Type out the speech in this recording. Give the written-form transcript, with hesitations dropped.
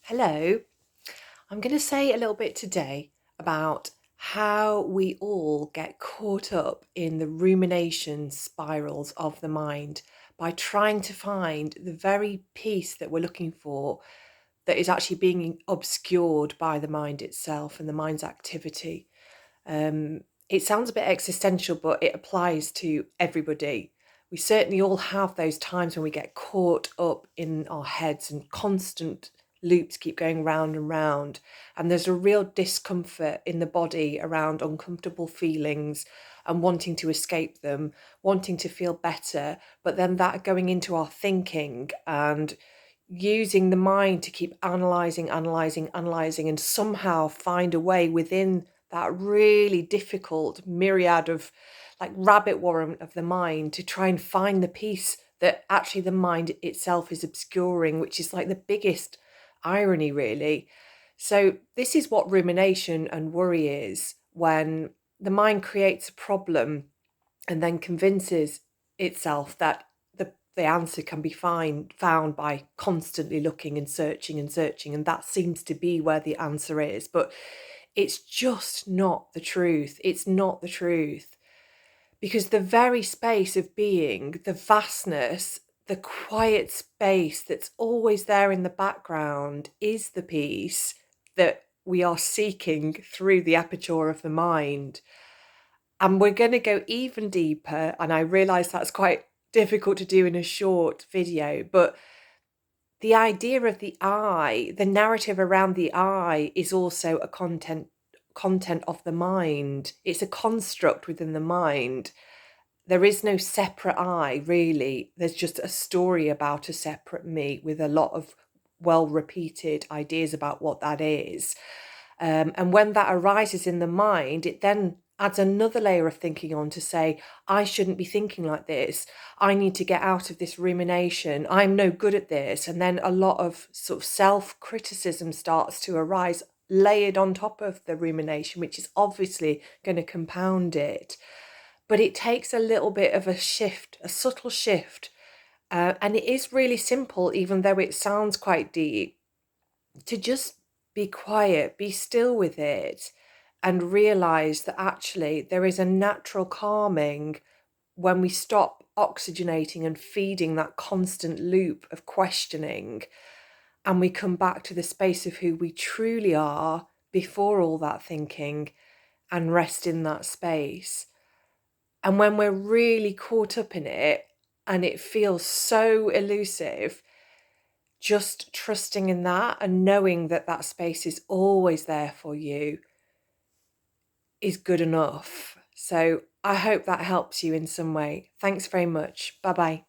Hello. I'm going to say a little bit today about how we all get caught up in the rumination spirals of the mind by trying to find the very peace that we're looking for that is actually being obscured by the mind itself and the mind's activity. It sounds a bit existential, but it applies to everybody. We certainly all have those times when we get caught up in our heads and constant loops keep going round and round. And there's a real discomfort in the body around uncomfortable feelings and wanting to escape them, wanting to feel better, but then that going into our thinking and using the mind to keep analyzing, and somehow find a way within that really difficult myriad of like rabbit warren of the mind to try and find the peace that actually the mind itself is obscuring, which is like the biggest irony, really. So, this is what rumination and worry is when the mind creates a problem and then convinces itself that the answer can be found by constantly looking and searching, and that seems to be where the answer is. But it's just not the truth. It's not the truth. Because the very space of being, the vastness, the quiet space that's always there in the background is the peace that we are seeking through the aperture of the mind. And we're going to go even deeper. And I realize that's quite difficult to do in a short video, but the idea of the I, the narrative around the I, is also a content of the mind. It's a construct within the mind. There is no separate I, really. There's just a story about a separate me with a lot of well repeated ideas about what that is. And when that arises in the mind, it then adds another layer of thinking on to say, I shouldn't be thinking like this. I need to get out of this rumination. I'm no good at this. And then a lot of sort of self-criticism starts to arise, layered on top of the rumination, which is obviously going to compound it. But it takes a little bit of a shift, a subtle shift. And it is really simple, even though it sounds quite deep, to just be quiet, be still with it, and realize that actually there is a natural calming when we stop oxygenating and feeding that constant loop of questioning, and we come back to the space of who we truly are before all that thinking and rest in that space. And when we're really caught up in it and it feels so elusive, just trusting in that and knowing that that space is always there for you is good enough. So I hope that helps you in some way. Thanks very much. Bye bye.